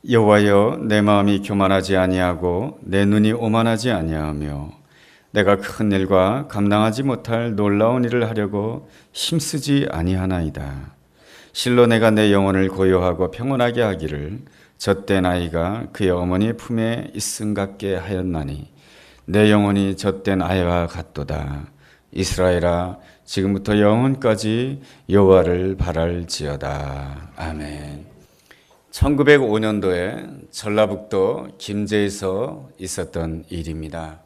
여호와여, 내 마음이 교만하지 아니하고 내 눈이 오만하지 아니하며 내가 큰 일과 감당하지 못할 놀라운 일을 하려고 힘쓰지 아니하나이다. 실로 내가 내 영혼을 고요하고 평온하게 하기를 젖된 아이가 그의 어머니 품에 있음 같게 하였나니 내 영혼이 젖된 아이와 같도다. 이스라엘아, 지금부터 영원까지 여호와를 바랄지어다. 아멘. 1905년도에 전라북도 김제에서 있었던 일입니다.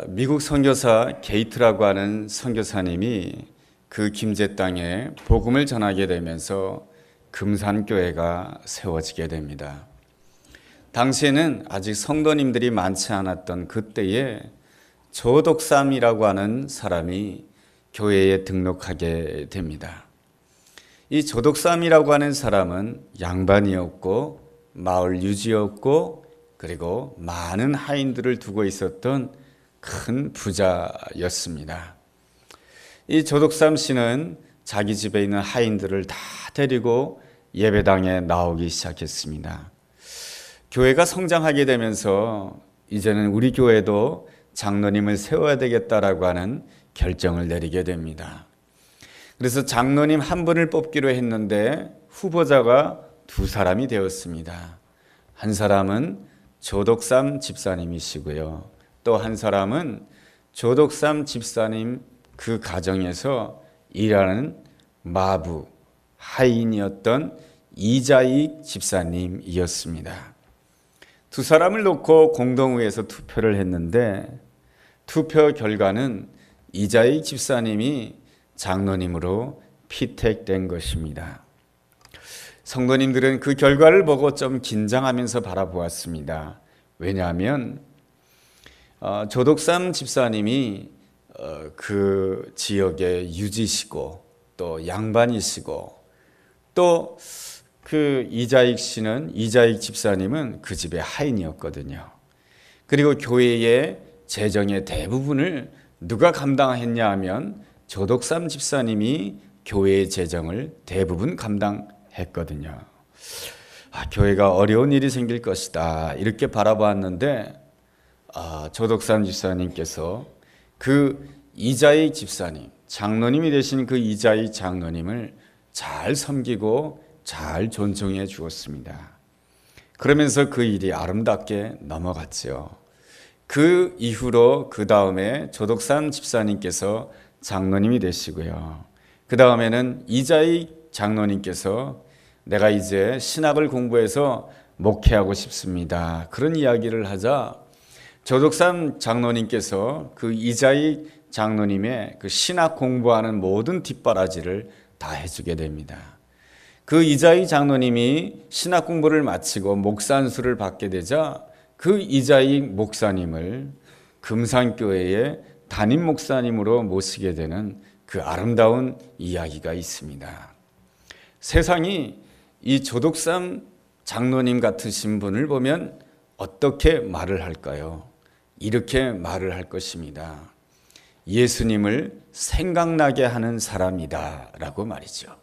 미국 선교사 게이트라고 하는 선교사님이 그 김제 땅에 복음을 전하게 되면서 금산교회가 세워지게 됩니다. 당시에는 아직 성도님들이 많지 않았던 그때에 조덕삼이라고 하는 사람이 교회에 등록하게 됩니다. 이 조덕삼이라고 하는 사람은 양반이었고 마을 유지였고 그리고 많은 하인들을 두고 있었던 큰 부자였습니다. 이 조덕삼 씨는 자기 집에 있는 하인들을 다 데리고 예배당에 나오기 시작했습니다. 교회가 성장하게 되면서 이제는 우리 교회도 장로님을 세워야 되겠다라고 하는 결정을 내리게 됩니다. 그래서 장로님 한 분을 뽑기로 했는데 후보자가 두 사람이 되었습니다. 한 사람은 조덕삼 집사님이시고요. 또 한 사람은 조덕삼 집사님 그 가정에서 일하는 마부, 하인이었던 이자익 집사님이었습니다. 두 사람을 놓고 공동회에서 투표를 했는데 투표 결과는 이자익 집사님이 장로님으로 피택된 것입니다. 성도님들은 그 결과를 보고 좀 긴장하면서 바라보았습니다. 왜냐하면 조덕삼 집사님이 그 지역의 유지시고 또 양반이시고 또 그 이자익 집사님은 그 집의 하인이었거든요. 그리고 교회의 재정의 대부분을 누가 감당했냐 하면 조덕삼 집사님이 교회의 재정을 대부분 감당했거든요. 교회가 어려운 일이 생길 것이다 이렇게 바라보았는데 조덕삼 집사님께서 그 이자익 집사님, 장로님이 되신 그 이자익 장로님을 잘 섬기고 잘 존중해 주었습니다. 그러면서 그 일이 아름답게 넘어갔죠. 그 이후로 그 다음에 조덕삼 집사님께서 장로님이 되시고요. 그 다음에는 이자익 장로님께서 내가 이제 신학을 공부해서 목회하고 싶습니다. 그런 이야기를 하자 조덕삼 장로님께서 그 이자익 장로님의 그 신학 공부하는 모든 뒷바라지를 다 해주게 됩니다. 그 이자익 장로님이 신학 공부를 마치고 목사 안수를 받게 되자 그 이자익 목사님을 금산교회의 담임 목사님으로 모시게 되는 그 아름다운 이야기가 있습니다. 세상이 이 조덕삼 장로님 같으신 분을 보면 어떻게 말을 할까요? 이렇게 말을 할 것입니다. 예수님을 생각나게 하는 사람이다 라고 말이죠.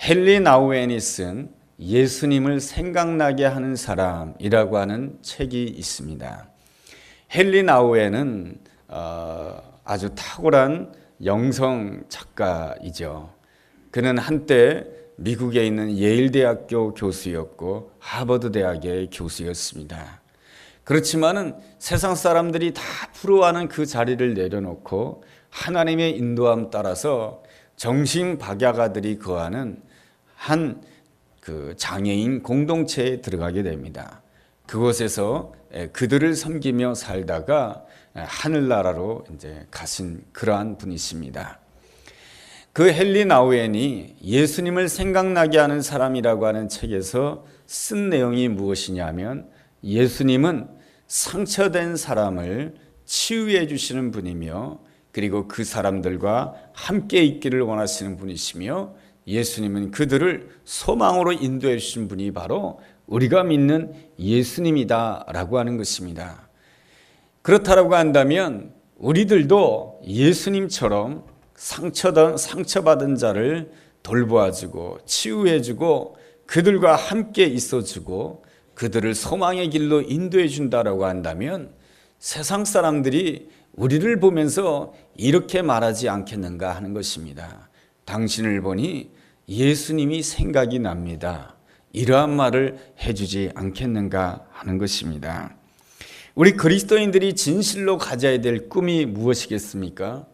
헨리 나우엔이 쓴 예수님을 생각나게 하는 사람이라고 하는 책이 있습니다. 헨리 나우엔은 아주 탁월한 영성 작가이죠. 그는 한때 미국에 있는 예일대학교 교수였고 하버드 대학의 교수였습니다. 그렇지만은 세상 사람들이 다 부러워하는 그 자리를 내려놓고 하나님의 인도함 따라서 정신박약아들이 거하는 한 그 장애인 공동체에 들어가게 됩니다. 그곳에서 그들을 섬기며 살다가 하늘나라로 이제 가신 그러한 분이십니다. 그 헨리 나우엔이 예수님을 생각나게 하는 사람이라고 하는 책에서 쓴 내용이 무엇이냐면 예수님은 상처된 사람을 치유해 주시는 분이며 그리고 그 사람들과 함께 있기를 원하시는 분이시며 예수님은 그들을 소망으로 인도해 주신 분이 바로 우리가 믿는 예수님이다 라고 하는 것입니다. 그렇다라고 한다면 우리들도 예수님처럼 상처받은 자를 돌보아주고 치유해주고 그들과 함께 있어주고 그들을 소망의 길로 인도해 준다라고 한다면 세상 사람들이 우리를 보면서 이렇게 말하지 않겠는가 하는 것입니다. 당신을 보니 예수님이 생각이 납니다. 이러한 말을 해주지 않겠는가 하는 것입니다. 우리 그리스도인들이 진실로 가져야 될 꿈이 무엇이겠습니까?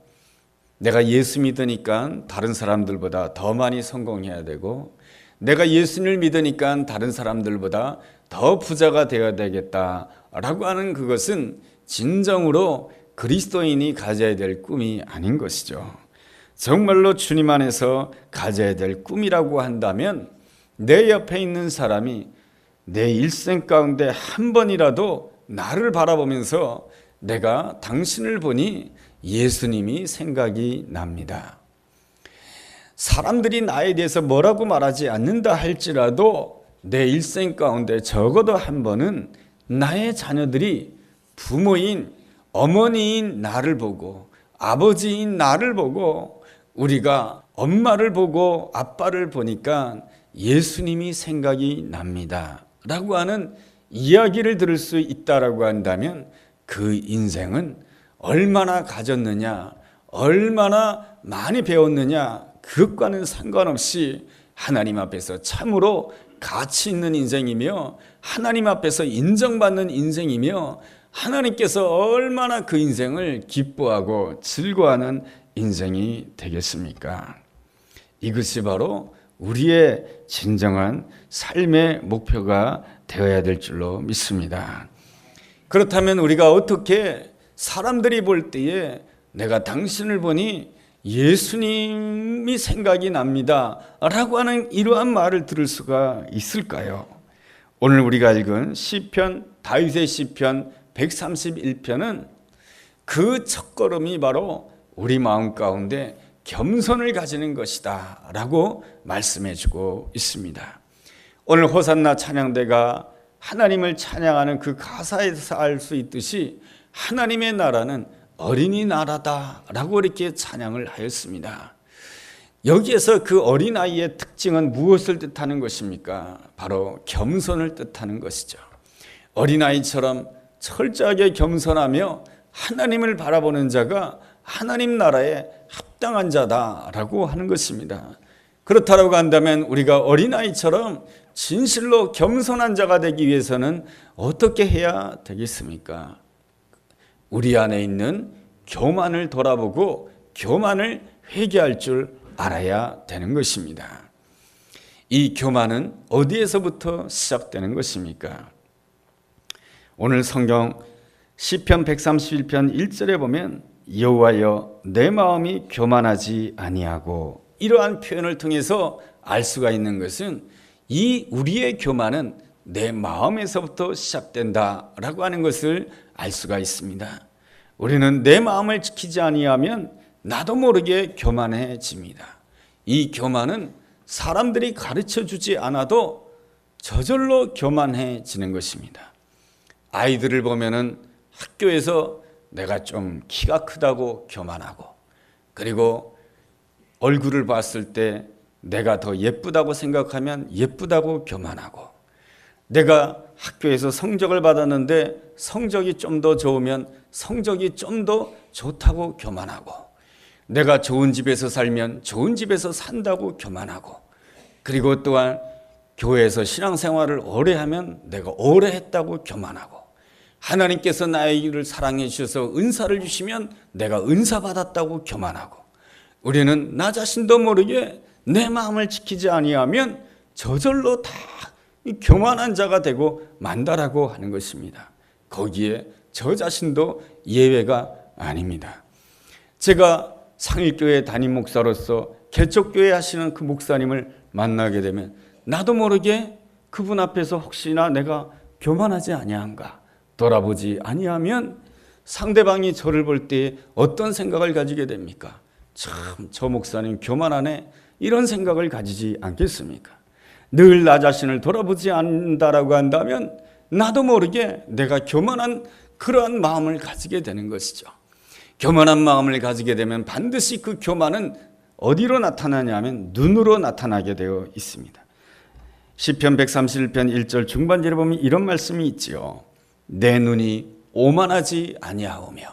내가 예수 믿으니까 다른 사람들보다 더 많이 성공해야 되고, 내가 예수님을 믿으니까 다른 사람들보다 더 부자가 되어야 되겠다라고 하는 그것은 진정으로 그리스도인이 가져야 될 꿈이 아닌 것이죠. 정말로 주님 안에서 가져야 될 꿈이라고 한다면 내 옆에 있는 사람이 내 일생 가운데 한 번이라도 나를 바라보면서 내가 당신을 보니 예수님이 생각이 납니다. 사람들이 나에 대해서 뭐라고 말하지 않는다 할지라도 내 일생 가운데 적어도 한 번은 나의 자녀들이 부모인 어머니인 나를 보고 아버지인 나를 보고 우리가 엄마를 보고 아빠를 보니까 예수님이 생각이 납니다 라고 하는 이야기를 들을 수 있다라고 한다면 그 인생은 얼마나 가졌느냐, 얼마나 많이 배웠느냐, 그것과는 상관없이 하나님 앞에서 참으로 가치 있는 인생이며 하나님 앞에서 인정받는 인생이며 하나님께서 얼마나 그 인생을 기뻐하고 즐거워하는 인생이 되겠습니까? 이것이 바로 우리의 진정한 삶의 목표가 되어야 될 줄로 믿습니다. 그렇다면 우리가 어떻게 사람들이 볼 때에 내가 당신을 보니 예수님이 생각이 납니다 라고 하는 이러한 말을 들을 수가 있을까요? 오늘 우리가 읽은 시편, 다윗의 시편 131편은 그 첫걸음이 바로 우리 마음 가운데 겸손을 가지는 것이다 라고 말씀해 주고 있습니다. 오늘 호산나 찬양대가 하나님을 찬양하는 그 가사에서 알 수 있듯이 하나님의 나라는 어린이나라다 라고 이렇게 찬양을 하였습니다. 여기에서 그 어린아이의 특징은 무엇을 뜻하는 것입니까? 바로 겸손을 뜻하는 것이죠. 어린아이처럼 철저하게 겸손하며 하나님을 바라보는 자가 하나님 나라에 합당한 자다라고 하는 것입니다. 그렇다고 한다면 우리가 어린아이처럼 진실로 겸손한 자가 되기 위해서는 어떻게 해야 되겠습니까? 우리 안에 있는 교만을 돌아보고 교만을 회개할 줄 알아야 되는 것입니다. 이 교만은 어디에서부터 시작되는 것입니까? 오늘 성경 시편 131편 1절에 보면 여호와여 내 마음이 교만하지 아니하고, 이러한 표현을 통해서 알 수가 있는 것은 이 우리의 교만은 내 마음에서부터 시작된다라고 하는 것을 알 수가 있습니다. 우리는 내 마음을 지키지 아니하면 나도 모르게 교만해집니다. 이 교만은 사람들이 가르쳐 주지 않아도 저절로 교만해지는 것입니다. 아이들을 보면은 학교에서 내가 좀 키가 크다고 교만하고, 그리고 얼굴을 봤을 때 내가 더 예쁘다고 생각하면 예쁘다고 교만하고, 내가 학교에서 성적을 받았는데 성적이 좀 더 좋으면 성적이 좀 더 좋다고 교만하고, 내가 좋은 집에서 살면 좋은 집에서 산다고 교만하고, 그리고 또한 교회에서 신앙생활을 오래 하면 내가 오래 했다고 교만하고, 하나님께서 나에게 사랑해 주셔서 은사를 주시면 내가 은사 받았다고 교만하고, 우리는 나 자신도 모르게 내 마음을 지키지 아니하면 저절로 다 교만한 자가 되고 만다라고 하는 것입니다. 거기에 저 자신도 예외가 아닙니다. 제가 상일교회 담임 목사로서 개척교회 하시는 그 목사님을 만나게 되면 나도 모르게 그분 앞에서 혹시나 내가 교만하지 아니한가 돌아보지 아니하면 상대방이 저를 볼 때 어떤 생각을 가지게 됩니까? 참, 저 목사님 교만하네, 이런 생각을 가지지 않겠습니까? 늘 나 자신을 돌아보지 않는다라고 한다면 나도 모르게 내가 교만한 그러한 마음을 가지게 되는 것이죠. 교만한 마음을 가지게 되면 반드시 그 교만은 어디로 나타나냐면 눈으로 나타나게 되어 있습니다. 시편 131편 1절 중반절에 보면 이런 말씀이 있지요. 내 눈이 오만하지 아니하오며.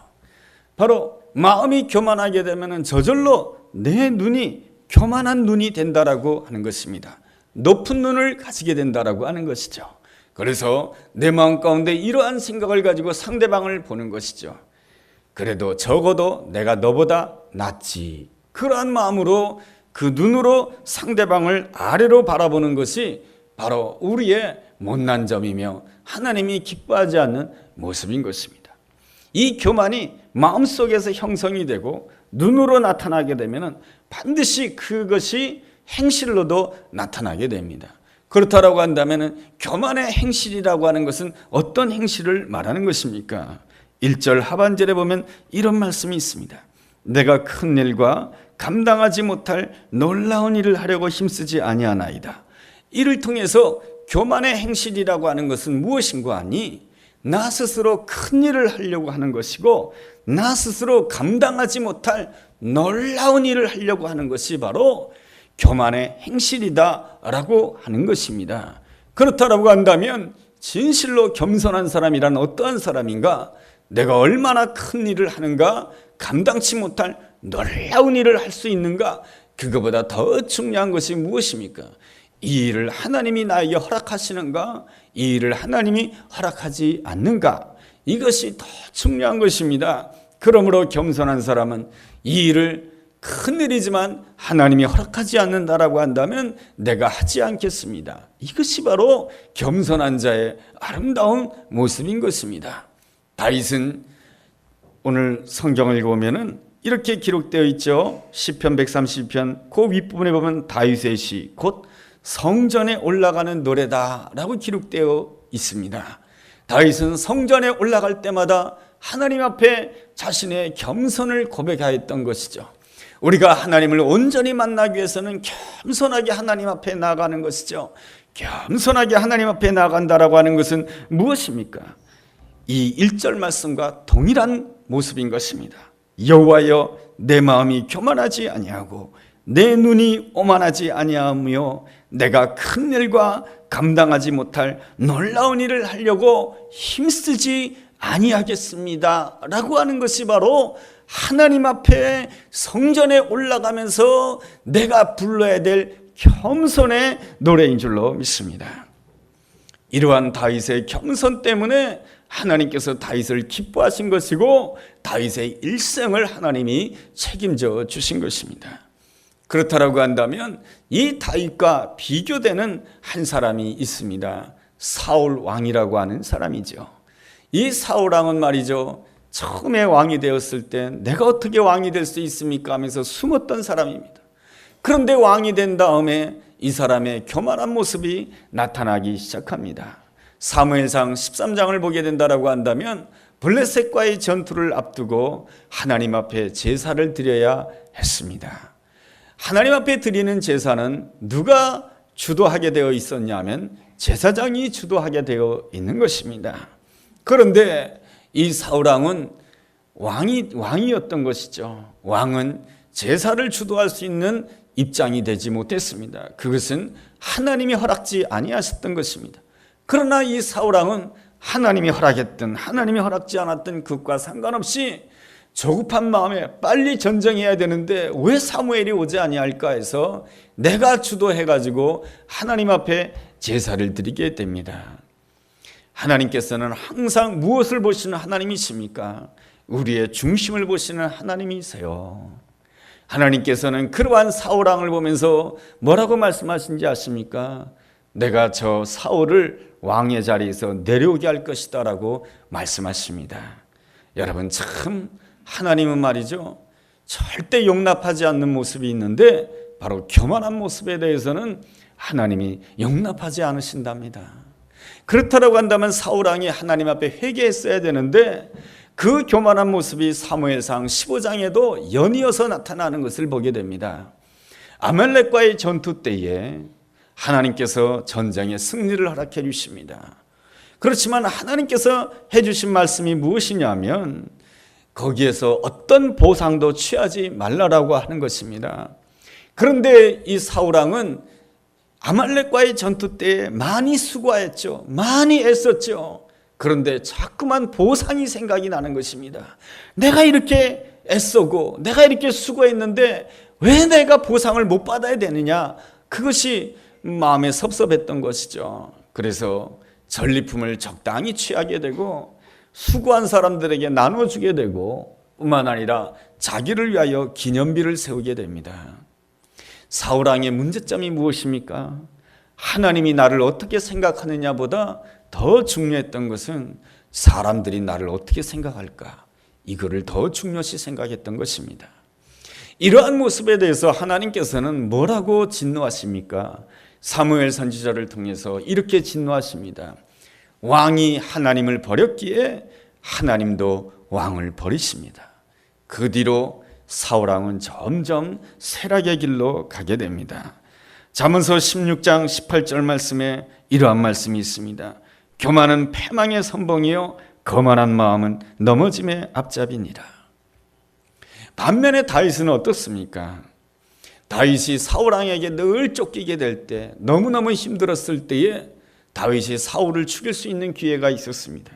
바로 마음이 교만하게 되면 저절로 내 눈이 교만한 눈이 된다라고 하는 것입니다. 높은 눈을 가지게 된다라고 하는 것이죠. 그래서 내 마음 가운데 이러한 생각을 가지고 상대방을 보는 것이죠. 그래도 적어도 내가 너보다 낫지. 그러한 마음으로 그 눈으로 상대방을 아래로 바라보는 것이 바로 우리의 못난 점이며 하나님이 기뻐하지 않는 모습인 것입니다. 이 교만이 마음속에서 형성이 되고 눈으로 나타나게 되면 반드시 그것이 행실로도 나타나게 됩니다. 그렇다고 한다면 교만의 행실이라고 하는 것은 어떤 행실을 말하는 것입니까? 1절 하반절에 보면 이런 말씀이 있습니다. 내가 큰 일과 감당하지 못할 놀라운 일을 하려고 힘쓰지 아니하나이다. 이를 통해서 교만의 행실이라고 하는 것은 무엇인가 하니 나 스스로 큰 일을 하려고 하는 것이고 나 스스로 감당하지 못할 놀라운 일을 하려고 하는 것이 바로 교만의 행실이다라고 하는 것입니다. 그렇다고 한다면 진실로 겸손한 사람이란 어떠한 사람인가? 내가 얼마나 큰 일을 하는가? 감당치 못할 놀라운 일을 할 수 있는가? 그거보다 더 중요한 것이 무엇입니까? 이 일을 하나님이 나에게 허락하시는가? 이 일을 하나님이 허락하지 않는가? 이것이 더 중요한 것입니다. 그러므로 겸손한 사람은 이 일을 큰 일이지만 하나님이 허락하지 않는다라고 한다면 내가 하지 않겠습니다. 이것이 바로 겸손한 자의 아름다운 모습인 것입니다. 다윗은 오늘 성경을 읽어보면 이렇게 기록되어 있죠. 시편 132편 그 윗부분에 보면 다윗의 시 곧 성전에 올라가는 노래다라고 기록되어 있습니다. 다윗은 성전에 올라갈 때마다 하나님 앞에 자신의 겸손을 고백하였던 것이죠. 우리가 하나님을 온전히 만나기 위해서는 겸손하게 하나님 앞에 나아가는 것이죠. 겸손하게 하나님 앞에 나아간다라고 하는 것은 무엇입니까? 이 1절 말씀과 동일한 모습인 것입니다. 여호와여 내 마음이 교만하지 아니하고 내 눈이 오만하지 아니하며 내가 큰 일과 감당하지 못할 놀라운 일을 하려고 힘쓰지 아니하겠습니다 라고 하는 것이 바로 하나님 앞에 성전에 올라가면서 내가 불러야 될 겸손의 노래인 줄로 믿습니다. 이러한 다윗의 겸손 때문에 하나님께서 다윗을 기뻐하신 것이고 다윗의 일생을 하나님이 책임져 주신 것입니다. 그렇다고 한다면 이 다윗과 비교되는 한 사람이 있습니다. 사울 왕이라고 하는 사람이죠. 이 사울 왕은 말이죠, 처음에 왕이 되었을 때 내가 어떻게 왕이 될 수 있습니까 하면서 숨었던 사람입니다. 그런데 왕이 된 다음에 이 사람의 교만한 모습이 나타나기 시작합니다. 사무엘상 13장을 보게 된다고 한다면 블레셋과의 전투를 앞두고 하나님 앞에 제사를 드려야 했습니다. 하나님 앞에 드리는 제사는 누가 주도하게 되어 있었냐면 제사장이 주도하게 되어 있는 것입니다. 그런데 이 사울왕은 왕이었던 것이죠. 왕은 제사를 주도할 수 있는 입장이 되지 못했습니다. 그것은 하나님이 허락지 아니하셨던 것입니다. 그러나 이 사울왕은 하나님이 허락했든 하나님이 허락지 않았든 그것과 상관없이 조급한 마음에 빨리 전쟁해야 되는데 왜 사무엘이 오지 아니할까 해서 내가 주도해가지고 하나님 앞에 제사를 드리게 됩니다. 하나님께서는 항상 무엇을 보시는 하나님이십니까? 우리의 중심을 보시는 하나님이세요. 하나님께서는 그러한 사울왕을 보면서 뭐라고 말씀하신지 아십니까? 내가 저 사울을 왕의 자리에서 내려오게 할 것이다 라고 말씀하십니다. 여러분, 참 하나님은 말이죠, 절대 용납하지 않는 모습이 있는데 바로 교만한 모습에 대해서는 하나님이 용납하지 않으신답니다. 그렇다고 한다면 사울왕이 하나님 앞에 회개했어야 되는데 그 교만한 모습이 사무엘상 15장에도 연이어서 나타나는 것을 보게 됩니다. 아말렉과의 전투 때에 하나님께서 전쟁의 승리를 허락해 주십니다. 그렇지만 하나님께서 해주신 말씀이 무엇이냐면 거기에서 어떤 보상도 취하지 말라라고 하는 것입니다. 그런데 이 사울왕은 아말렉과의 전투 때에 많이 수고했죠. 많이 애썼죠. 그런데 자꾸만 보상이 생각이 나는 것입니다. 내가 이렇게 애쓰고 내가 이렇게 수고했는데 왜 내가 보상을 못 받아야 되느냐? 그것이 마음에 섭섭했던 것이죠. 그래서 전리품을 적당히 취하게 되고 수고한 사람들에게 나눠주게 되고 뿐만 아니라 자기를 위하여 기념비를 세우게 됩니다. 사울왕의 문제점이 무엇입니까? 하나님이 나를 어떻게 생각하느냐보다 더 중요했던 것은 사람들이 나를 어떻게 생각할까? 이거를 더 중요시 생각했던 것입니다. 이러한 모습에 대해서 하나님께서는 뭐라고 진노하십니까? 사무엘 선지자를 통해서 이렇게 진노하십니다. 왕이 하나님을 버렸기에 하나님도 왕을 버리십니다. 그 뒤로 사울왕은 점점 쇠락의 길로 가게 됩니다. 잠언서 16장 18절 말씀에 이러한 말씀이 있습니다. 교만은 패망의 선봉이요 거만한 마음은 넘어짐의 앞잡이니라. 반면에 다윗은 어떻습니까? 다윗이 사울왕에게 늘 쫓기게 될 때, 너무너무 힘들었을 때에 다윗이 사울을 죽일 수 있는 기회가 있었습니다.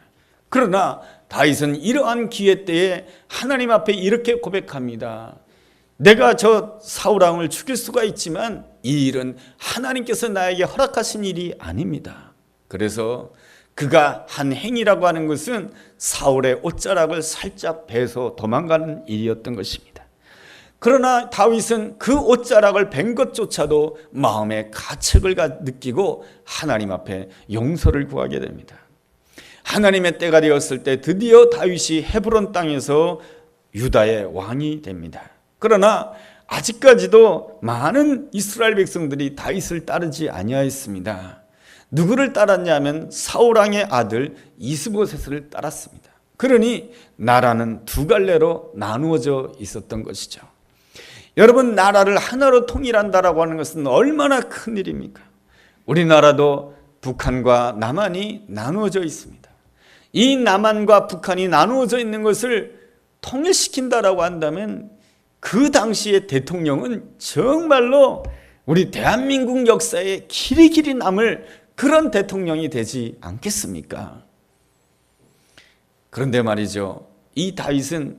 그러나 다윗은 이러한 기회 때에 하나님 앞에 이렇게 고백합니다. 내가 저 사울왕을 죽일 수가 있지만 이 일은 하나님께서 나에게 허락하신 일이 아닙니다. 그래서 그가 한 행위라고 하는 것은 사울의 옷자락을 살짝 베서 도망가는 일이었던 것입니다. 그러나 다윗은 그 옷자락을 벤 것조차도 마음에 가책을 느끼고 하나님 앞에 용서를 구하게 됩니다. 하나님의 때가 되었을 때 드디어 다윗이 헤브론 땅에서 유다의 왕이 됩니다. 그러나 아직까지도 많은 이스라엘 백성들이 다윗을 따르지 아니하였습니다. 누구를 따랐냐면 사울왕의 아들 이스보셋을 따랐습니다. 그러니 나라는 두 갈래로 나누어져 있었던 것이죠. 여러분, 나라를 하나로 통일한다라고 하는 것은 얼마나 큰 일입니까? 우리나라도 북한과 남한이 나누어져 있습니다. 이 남한과 북한이 나누어져 있는 것을 통일시킨다라고 한다면 그 당시의 대통령은 정말로 우리 대한민국 역사에 길이 남을 그런 대통령이 되지 않겠습니까? 그런데 말이죠, 이 다윗은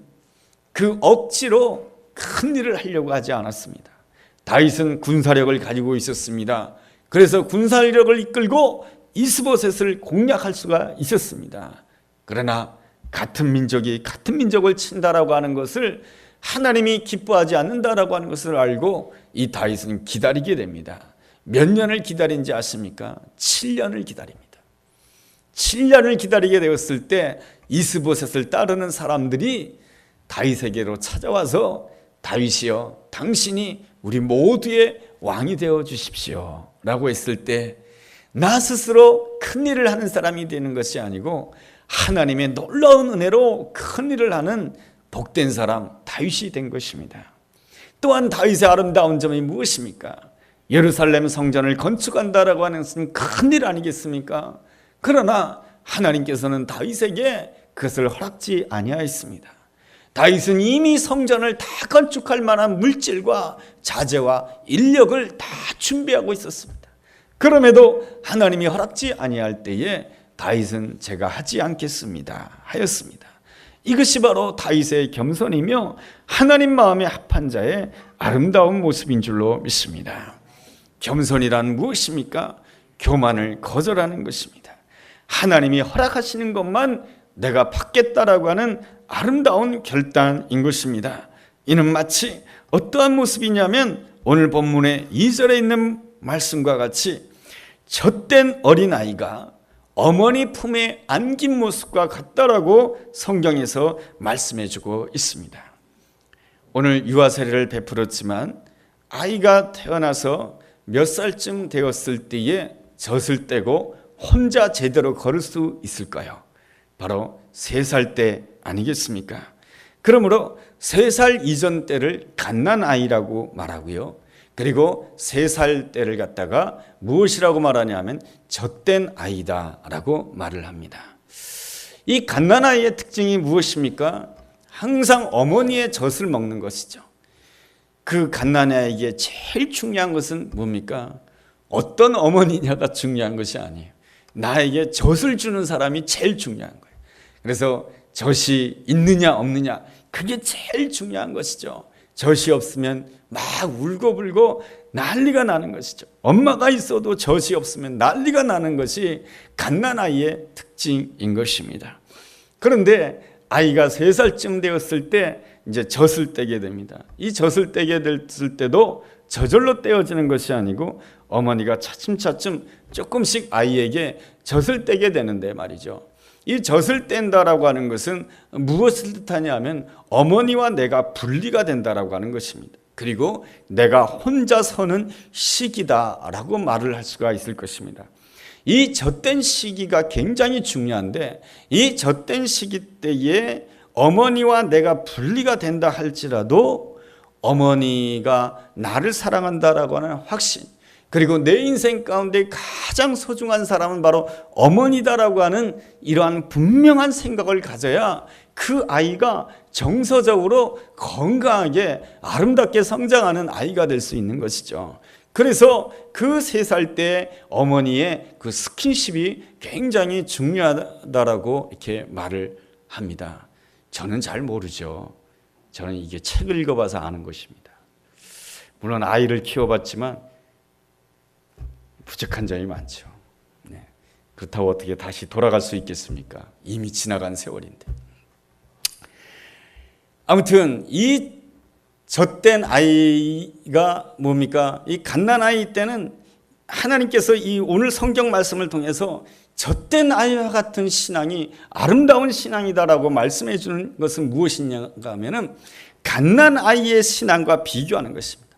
그 억지로 큰 일을 하려고 하지 않았습니다. 다윗은 군사력을 가지고 있었습니다. 그래서 군사력을 이끌고 이스보셋을 공략할 수가 있었습니다. 그러나 같은 민족이 같은 민족을 친다라고 하는 것을 하나님이 기뻐하지 않는다라고 하는 것을 알고 이 다윗은 기다리게 됩니다. 몇 년을 기다린지 아십니까? 7년을 기다립니다. 7년을 기다리게 되었을 때 이스보셋을 따르는 사람들이 다윗에게로 찾아와서 다윗이여, 당신이 우리 모두의 왕이 되어 주십시오 라고 했을 때 나 스스로 큰 일을 하는 사람이 되는 것이 아니고 하나님의 놀라운 은혜로 큰 일을 하는 복된 사람 다윗이 된 것입니다. 또한 다윗의 아름다운 점이 무엇입니까? 예루살렘 성전을 건축한다라고 하는 것은 큰 일 아니겠습니까? 그러나 하나님께서는 다윗에게 그것을 허락지 아니하였습니다. 다윗은 이미 성전을 다 건축할 만한 물질과 자재와 인력을 다 준비하고 있었습니다. 그럼에도 하나님이 허락지 아니할 때에 다윗은 제가 하지 않겠습니다 하였습니다. 이것이 바로 다윗의 겸손이며 하나님 마음에 합한 자의 아름다운 모습인 줄로 믿습니다. 겸손이란 무엇입니까? 교만을 거절하는 것입니다. 하나님이 허락하시는 것만 내가 받겠다라고 하는 아름다운 결단인 것입니다. 이는 마치 어떠한 모습이냐면 오늘 본문의 2절에 있는 말씀과 같이 젖된 어린아이가 어머니 품에 안긴 모습과 같다라고 성경에서 말씀해주고 있습니다. 오늘 유아 세례를 베풀었지만 아이가 태어나서 몇 살쯤 되었을 때에 젖을 떼고 혼자 제대로 걸을 수 있을까요? 바로 3살 때 아니겠습니까? 그러므로 3살 이전 때를 갓난아이라고 말하고요. 그리고 3살 때를 갖다가 무엇이라고 말하냐면 젖된 아이다라고 말을 합니다. 이 갓난아이의 특징이 무엇입니까? 항상 어머니의 젖을 먹는 것이죠. 그 갓난아이에게 제일 중요한 것은 뭡니까? 어떤 어머니냐가 중요한 것이 아니에요. 나에게 젖을 주는 사람이 제일 중요한 거예요. 그래서 젖이 있느냐 없느냐, 그게 제일 중요한 것이죠. 젖이 없으면 막 울고불고 난리가 나는 것이죠. 엄마가 있어도 젖이 없으면 난리가 나는 것이 갓난아이의 특징인 것입니다. 그런데 아이가 3살쯤 되었을 때 이제 젖을 떼게 됩니다. 이 젖을 떼게 됐을 때도 저절로 떼어지는 것이 아니고 어머니가 차츰차츰 조금씩 아이에게 젖을 떼게 되는데 말이죠. 이 젖을 뗀다라고 하는 것은 무엇을 뜻하냐 하면 어머니와 내가 분리가 된다라고 하는 것입니다. 그리고 내가 혼자 서는 시기다라고 말을 할 수가 있을 것입니다. 이 젖된 시기가 굉장히 중요한데, 이 젖된 시기 때에 어머니와 내가 분리가 된다 할지라도 어머니가 나를 사랑한다라고 하는 확신, 그리고 내 인생 가운데 가장 소중한 사람은 바로 어머니다라고 하는 이러한 분명한 생각을 가져야 그 아이가 정서적으로 건강하게 아름답게 성장하는 아이가 될 수 있는 것이죠. 그래서 그 3살 때 어머니의 그 스킨십이 굉장히 중요하다라고 이렇게 말을 합니다. 저는 잘 모르죠. 저는 이게 책을 읽어봐서 아는 것입니다. 물론 아이를 키워봤지만 부족한 점이 많죠. 네. 그렇다고 어떻게 다시 돌아갈 수 있겠습니까? 이미 지나간 세월인데. 아무튼 이 젖된 아이가 뭡니까? 이 갓난아이 때는 하나님께서 이 오늘 성경 말씀을 통해서 젖된 아이와 같은 신앙이 아름다운 신앙이다라고 말씀해 주는 것은 무엇이냐가 하면은 갓난아이의 신앙과 비교하는 것입니다.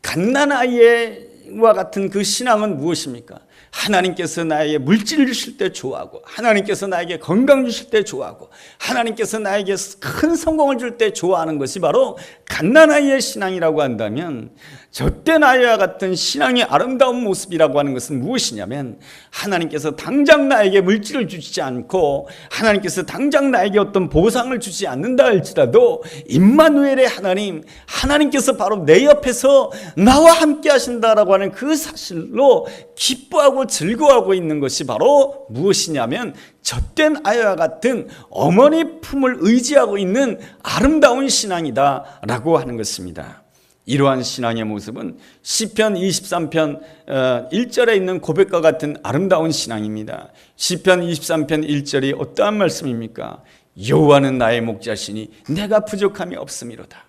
갓난아이와 같은 그 신앙은 무엇입니까? 하나님께서 나에게 물질을 주실 때 좋아하고, 하나님께서 나에게 건강 주실 때 좋아하고, 하나님께서 나에게 큰 성공을 줄 때 좋아하는 것이 바로 갓난아이의 신앙이라고 한다면, 젖된 아이와 같은 신앙의 아름다운 모습이라고 하는 것은 무엇이냐면, 하나님께서 당장 나에게 물질을 주시지 않고 하나님께서 당장 나에게 어떤 보상을 주지 않는다 할지라도 임마누엘의 하나님, 하나님께서 바로 내 옆에서 나와 함께 하신다라고 하는 그 사실로 기뻐하고 즐거워하고 있는 것이 바로 무엇이냐면 젖된 아이와 같은 어머니 품을 의지하고 있는 아름다운 신앙이다 라고 하는 것입니다. 이러한 신앙의 모습은 시편 23편 1절에 있는 고백과 같은 아름다운 신앙입니다. 시편 23편 1절이 어떠한 말씀입니까? 여호와는 나의 목자시니 내가 부족함이 없음이로다.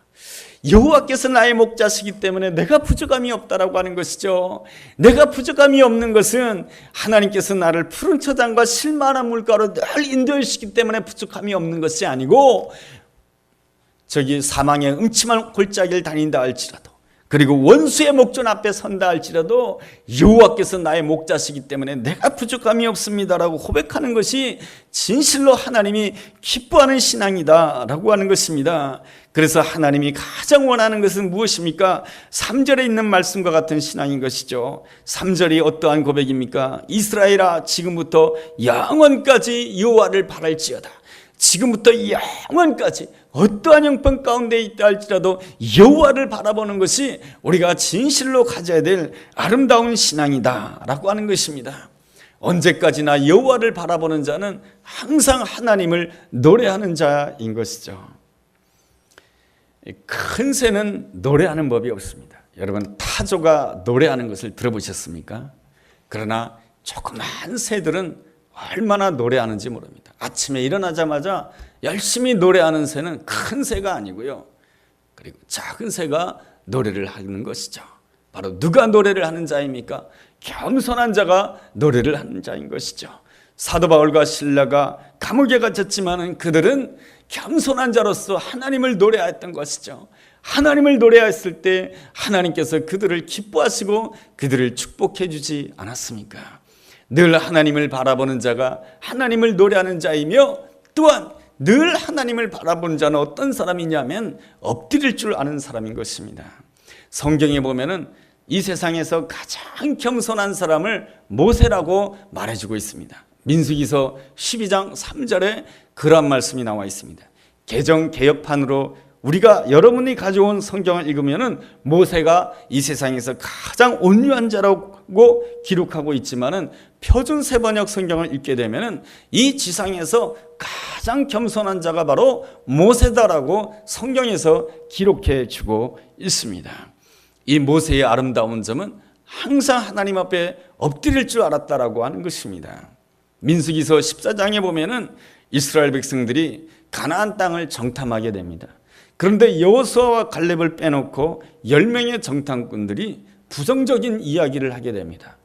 여호와께서 나의 목자시기 때문에 내가 부족함이 없다라고 하는 것이죠. 내가 부족함이 없는 것은 하나님께서 나를 푸른 초장과 실만한 물가로 늘 인도해 주시기 때문에 부족함이 없는 것이 아니고, 저기 사망의 음침한 골짜기를 다닌다 할지라도, 그리고 원수의 목전 앞에 선다 할지라도 여호와께서 나의 목자시기 때문에 내가 부족함이 없습니다라고 고백하는 것이 진실로 하나님이 기뻐하는 신앙이다라고 하는 것입니다. 그래서 하나님이 가장 원하는 것은 무엇입니까? 3절에 있는 말씀과 같은 신앙인 것이죠. 3절이 어떠한 고백입니까? 이스라엘아, 지금부터 영원까지 여호와를 바랄지어다. 지금부터 영원까지 어떠한 형편 가운데 있다 할지라도 여호와를 바라보는 것이 우리가 진실로 가져야 될 아름다운 신앙이다 라고 하는 것입니다. 언제까지나 여호와를 바라보는 자는 항상 하나님을 노래하는 자인 것이죠. 큰 새는 노래하는 법이 없습니다. 여러분, 타조가 노래하는 것을 들어보셨습니까? 그러나 조그만 새들은 얼마나 노래하는지 모릅니다. 아침에 일어나자마자 열심히 노래하는 새는 큰 새가 아니고요, 그리고 작은 새가 노래를 하는 것이죠. 바로 누가 노래를 하는 자입니까? 겸손한 자가 노래를 하는 자인 것이죠. 사도 바울과 실라가 감옥에 갇혔지만 그들은 겸손한 자로서 하나님을 노래했던 것이죠. 하나님을 노래했을 때 하나님께서 그들을 기뻐하시고 그들을 축복해 주지 않았습니까? 늘 하나님을 바라보는 자가 하나님을 노래하는 자이며, 또한 늘 하나님을 바라보는 자는 어떤 사람이냐면 엎드릴 줄 아는 사람인 것입니다. 성경에 보면은 이 세상에서 가장 겸손한 사람을 모세라고 말해주고 있습니다. 민수기서 12장 3절에 그런 말씀이 나와 있습니다. 개정 개혁판으로 우리가 여러분이 가져온 성경을 읽으면은 모세가 이 세상에서 가장 온유한 자라고 기록하고 있지만은 표준 세번역 성경을 읽게 되면은 이 지상에서 가장 겸손한 자가 바로 모세다라고 성경에서 기록해 주고 있습니다. 이 모세의 아름다운 점은 항상 하나님 앞에 엎드릴 줄 알았다라고 하는 것입니다. 민수기서 14장에 보면은 이스라엘 백성들이 가나안 땅을 정탐하게 됩니다. 그런데 여호수아와 갈렙을 빼놓고 10명의 정탐꾼들이 부정적인 이야기를 하게 됩니다.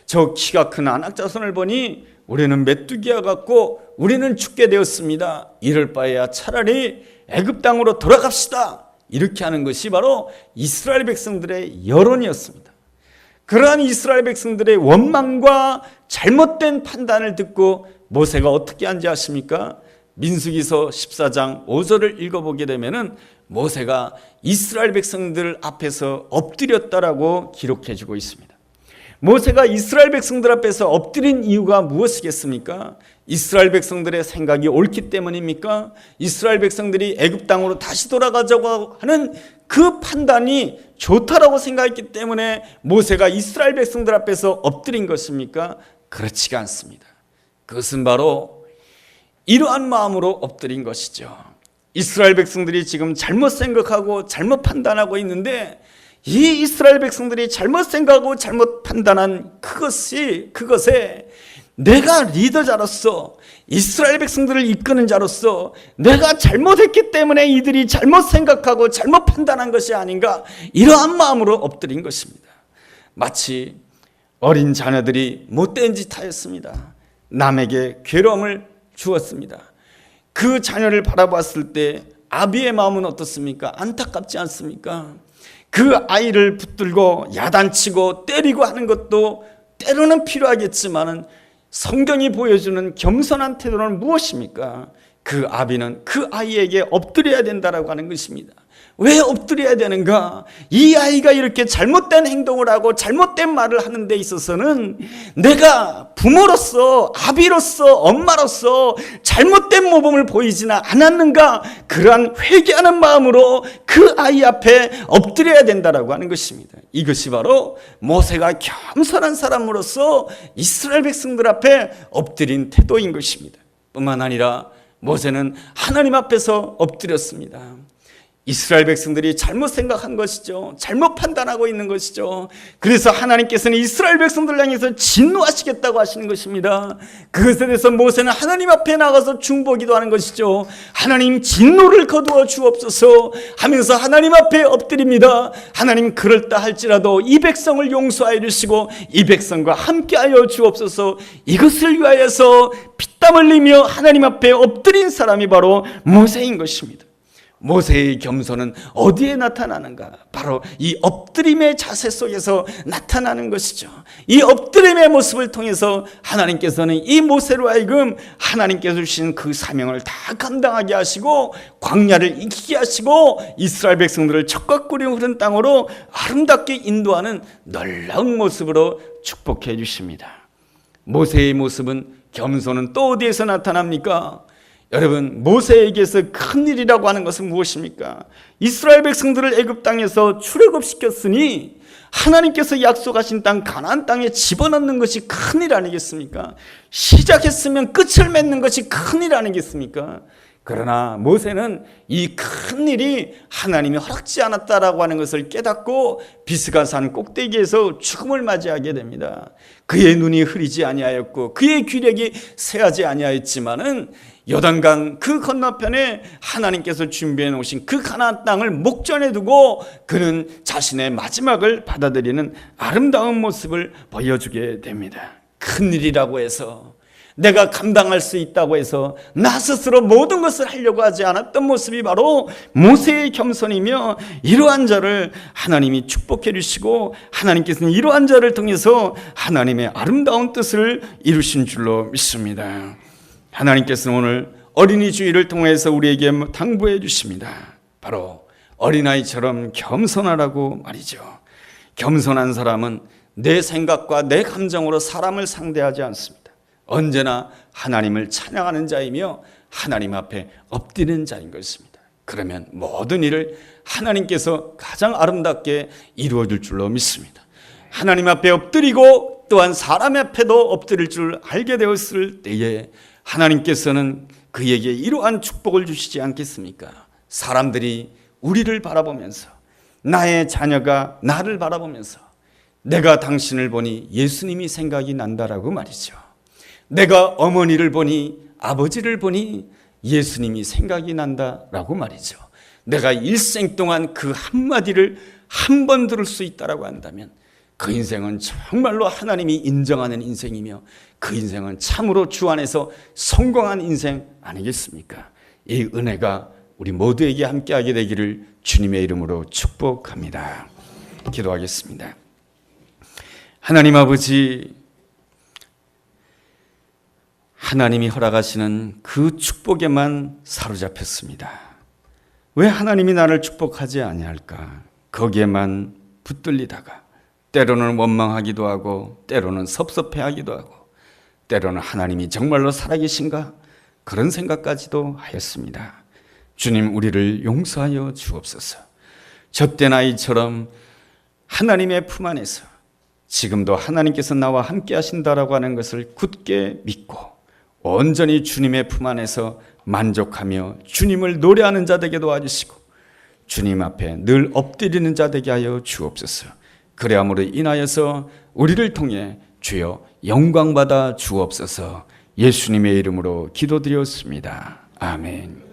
저 키가 큰 아낙 자손을 보니 우리는 메뚜기와 같고 우리는 죽게 되었습니다. 이럴 바에야 차라리 애굽 땅으로 돌아갑시다. 이렇게 하는 것이 바로 이스라엘 백성들의 여론이었습니다. 그러한 이스라엘 백성들의 원망과 잘못된 판단을 듣고 모세가 어떻게 한지 아십니까? 민수기서 14장 5절을 읽어보게 되면은 모세가 이스라엘 백성들 앞에서 엎드렸다라고 기록해 주고 있습니다. 모세가 이스라엘 백성들 앞에서 엎드린 이유가 무엇이겠습니까? 이스라엘 백성들의 생각이 옳기 때문입니까? 이스라엘 백성들이 애굽 땅으로 다시 돌아가자고 하는 그 판단이 좋다라고 생각했기 때문에 모세가 이스라엘 백성들 앞에서 엎드린 것입니까? 그렇지가 않습니다. 그것은 바로 이러한 마음으로 엎드린 것이죠. 이스라엘 백성들이 지금 잘못 생각하고 잘못 판단하고 있는데 이 이스라엘 백성들이 잘못 생각하고 잘못 판단한 그것에 내가 리더자로서 이스라엘 백성들을 이끄는 자로서 내가 잘못했기 때문에 이들이 잘못 생각하고 잘못 판단한 것이 아닌가, 이러한 마음으로 엎드린 것입니다. 마치 어린 자녀들이 못된 짓 하였습니다. 남에게 괴로움을 주었습니다. 그 자녀를 바라봤을 때 아비의 마음은 어떻습니까? 안타깝지 않습니까? 그 아이를 붙들고 야단치고 때리고 하는 것도 때로는 필요하겠지만은 성경이 보여주는 겸손한 태도는 무엇입니까? 그 아비는 그 아이에게 엎드려야 된다라고 하는 것입니다. 왜 엎드려야 되는가? 이 아이가 이렇게 잘못된 행동을 하고 잘못된 말을 하는 데 있어서는 내가 부모로서, 아비로서, 엄마로서 잘못된 모범을 보이지는 않았는가? 그러한 회개하는 마음으로 그 아이 앞에 엎드려야 된다라고 하는 것입니다. 이것이 바로 모세가 겸손한 사람으로서 이스라엘 백성들 앞에 엎드린 태도인 것입니다. 뿐만 아니라 모세는 하나님 앞에서 엎드렸습니다. 이스라엘 백성들이 잘못 생각한 것이죠. 잘못 판단하고 있는 것이죠. 그래서 하나님께서는 이스라엘 백성들 향해서 진노하시겠다고 하시는 것입니다. 그것에 대해서 모세는 하나님 앞에 나가서 중보기도 하는 것이죠. 하나님, 진노를 거두어 주옵소서 하면서 하나님 앞에 엎드립니다. 하나님, 그럴다 할지라도 이 백성을 용서하여 주시고 이 백성과 함께하여 주옵소서. 이것을 위하여서 피땀 흘리며 하나님 앞에 엎드린 사람이 바로 모세인 것입니다. 모세의 겸손은 어디에 나타나는가? 바로 이 엎드림의 자세 속에서 나타나는 것이죠. 이 엎드림의 모습을 통해서 하나님께서는 이 모세로 하여금 하나님께서 주신 그 사명을 다 감당하게 하시고 광야를 이기게 하시고 이스라엘 백성들을 적과 꿀이 흐른 땅으로 아름답게 인도하는 놀라운 모습으로 축복해 주십니다. 모세의 모습은, 겸손은 또 어디에서 나타납니까? 여러분, 모세에게서 큰 일이라고 하는 것은 무엇입니까? 이스라엘 백성들을 애굽 땅에서 출애굽시켰으니 하나님께서 약속하신 땅 가나안 땅에 집어넣는 것이 큰 일 아니겠습니까? 시작했으면 끝을 맺는 것이 큰 일 아니겠습니까? 그러나 모세는 이 큰 일이 하나님이 허락지 않았다라고 하는 것을 깨닫고 비스가 산 꼭대기에서 죽음을 맞이하게 됩니다. 그의 눈이 흐리지 아니하였고 그의 귀력이 쇠하지 아니하였지만은 요단강 그 건너편에 하나님께서 준비해 놓으신 그 가나안 땅을 목전에 두고 그는 자신의 마지막을 받아들이는 아름다운 모습을 보여주게 됩니다. 큰일이라고 해서, 내가 감당할 수 있다고 해서 나 스스로 모든 것을 하려고 하지 않았던 모습이 바로 모세의 겸손이며, 이러한 자를 하나님이 축복해 주시고 하나님께서는 이러한 자를 통해서 하나님의 아름다운 뜻을 이루신 줄로 믿습니다. 하나님께서는 오늘 어린이 주일을 통해서 우리에게 당부해 주십니다. 바로 어린아이처럼 겸손하라고 말이죠. 겸손한 사람은 내 생각과 내 감정으로 사람을 상대하지 않습니다. 언제나 하나님을 찬양하는 자이며 하나님 앞에 엎드리는 자인 것입니다. 그러면 모든 일을 하나님께서 가장 아름답게 이루어 줄 줄로 믿습니다. 하나님 앞에 엎드리고 또한 사람 앞에도 엎드릴 줄 알게 되었을 때에 하나님께서는 그에게 이러한 축복을 주시지 않겠습니까? 사람들이 우리를 바라보면서, 나의 자녀가 나를 바라보면서 내가 당신을 보니 예수님이 생각이 난다라고 말이죠. 내가 어머니를 보니, 아버지를 보니 예수님이 생각이 난다라고 말이죠. 내가 일생 동안 그 한마디를 한 번 들을 수 있다라고 한다면 그 인생은 정말로 하나님이 인정하는 인생이며 그 인생은 참으로 주 안에서 성공한 인생 아니겠습니까? 이 은혜가 우리 모두에게 함께하게 되기를 주님의 이름으로 축복합니다. 기도하겠습니다. 하나님 아버지, 하나님이 허락하시는 그 축복에만 사로잡혔습니다. 왜 하나님이 나를 축복하지 아니할까? 거기에만 붙들리다가 때로는 원망하기도 하고 때로는 섭섭해하기도 하고 때로는 하나님이 정말로 살아계신가? 그런 생각까지도 하였습니다. 주님, 우리를 용서하여 주옵소서. 젖된 아이처럼 하나님의 품 안에서 지금도 하나님께서 나와 함께 하신다라고 하는 것을 굳게 믿고 온전히 주님의 품 안에서 만족하며 주님을 노래하는 자 되게 도와주시고 주님 앞에 늘 엎드리는 자 되게 하여 주옵소서. 그래함으로 인하여서 우리를 통해 주여 영광받아 주옵소서. 예수님의 이름으로 기도드렸습니다. 아멘.